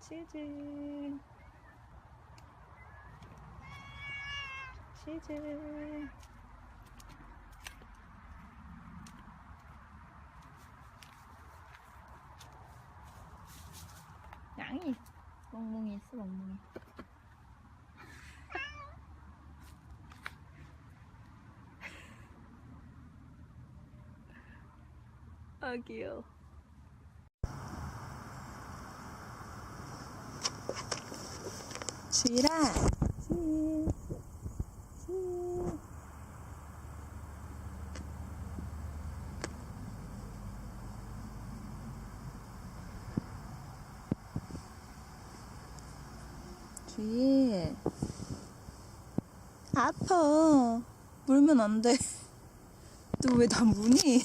치즈. 치즈. 양이 멍멍이 있어, 멍멍이. 아, 귀여워. 주희라. 주희. 아파. 물면 안 돼. 너 왜 나 무니?